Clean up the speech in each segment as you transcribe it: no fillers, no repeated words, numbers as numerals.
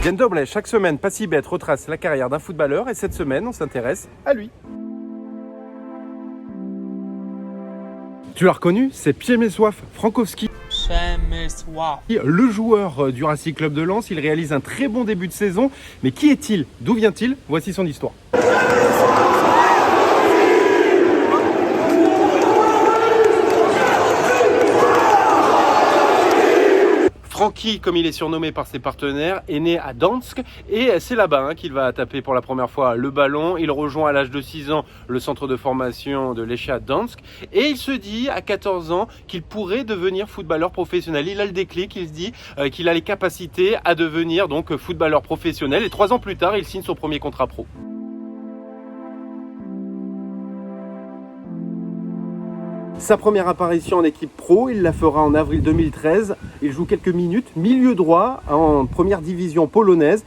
Dzień dobry, chaque semaine, PassiBet retrace la carrière d'un footballeur et cette semaine, on s'intéresse à lui. Tu l'as reconnu, c'est Przemysław Frankowski. Le joueur du Racing Club de Lens, il réalise un très bon début de saison. Mais qui est-il? D'où vient-il? Voici son histoire. Francky, comme il est surnommé par ses partenaires, est né à Dansk et c'est là-bas qu'il va taper pour la première fois le ballon. Il rejoint à l'âge de 6 ans le centre de formation de Lechia Dansk et il se dit à 14 ans qu'il pourrait devenir footballeur professionnel. Il a le déclic, il se dit qu'il a les capacités à devenir donc footballeur professionnel et 3 ans plus tard, il signe son premier contrat pro. Sa première apparition en équipe pro, il la fera en avril 2013. Il joue quelques minutes, milieu droit, en première division polonaise.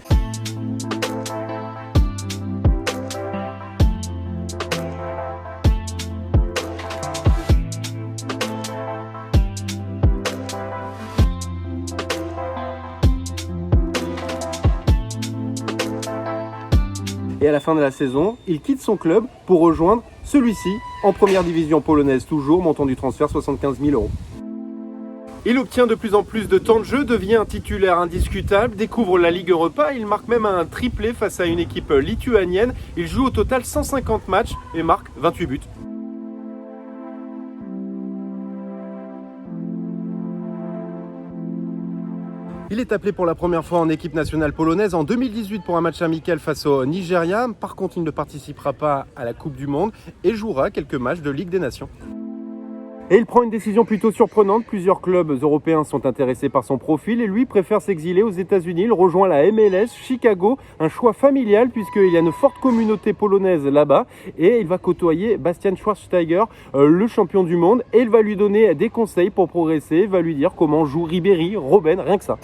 Et à la fin de la saison, il quitte son club pour rejoindre celui-ci, en première division polonaise toujours, montant du transfert 75 000 €. Il obtient de plus en plus de temps de jeu, devient un titulaire indiscutable, découvre la Ligue Europa, il marque même un triplé face à une équipe lituanienne. Il joue au total 150 matchs et marque 28 buts. Il est appelé pour la première fois en équipe nationale polonaise en 2018 pour un match amical face au Nigeria. Par contre, il ne participera pas à la Coupe du Monde et jouera quelques matchs de Ligue des Nations. Et il prend une décision plutôt surprenante. Plusieurs clubs européens sont intéressés par son profil et lui préfère s'exiler aux États-Unis. Il rejoint la MLS Chicago, un choix familial puisqu'il y a une forte communauté polonaise là-bas et il va côtoyer Bastian Schweinsteiger, le champion du monde, et il va lui donner des conseils pour progresser, il va lui dire comment joue Ribéry, Robben, rien que ça.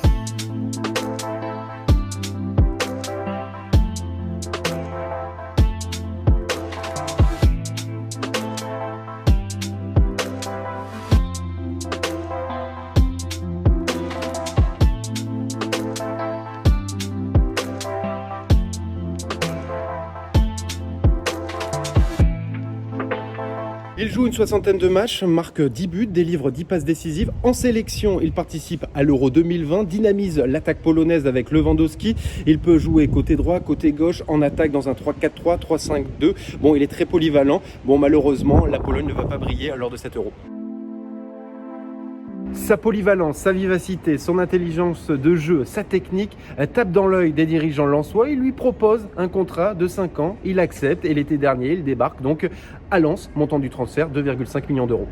Il joue une soixantaine de matchs, marque 10 buts, délivre 10 passes décisives. En sélection, il participe à l'Euro 2020, dynamise l'attaque polonaise avec Lewandowski. Il peut jouer côté droit, côté gauche, en attaque dans un 3-4-3, 3-5-2. Bon, il est très polyvalent. Bon, malheureusement, la Pologne ne va pas briller lors de cet Euro. Sa polyvalence, sa vivacité, son intelligence de jeu, sa technique tape dans l'œil des dirigeants lensois. Il lui propose un contrat de 5 ans. Il accepte et l'été dernier, il débarque donc à Lens, montant du transfert 2,5 millions €.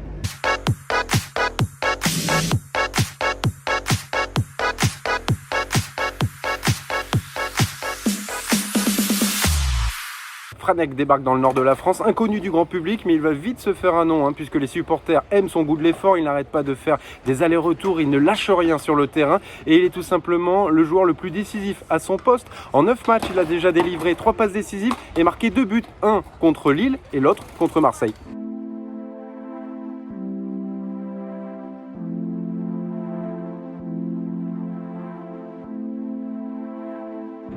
Franek débarque dans le nord de la France, inconnu du grand public, mais il va vite se faire un nom, puisque les supporters aiment son goût de l'effort. Il n'arrête pas de faire des allers-retours, il ne lâche rien sur le terrain et il est tout simplement le joueur le plus décisif à son poste. En 9 matchs, il a déjà délivré 3 passes décisives et marqué 2 buts, un contre Lille et l'autre contre Marseille.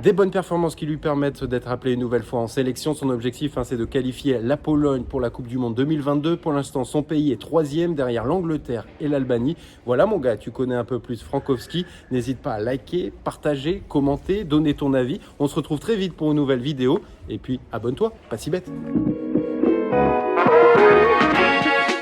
Des bonnes performances qui lui permettent d'être appelé une nouvelle fois en sélection. Son objectif, c'est de qualifier la Pologne pour la Coupe du Monde 2022. Pour l'instant, son pays est 3e derrière l'Angleterre et l'Albanie. Voilà mon gars, tu connais un peu plus Frankowski. N'hésite pas à liker, partager, commenter, donner ton avis. On se retrouve très vite pour une nouvelle vidéo. Et puis, abonne-toi, PassiBet.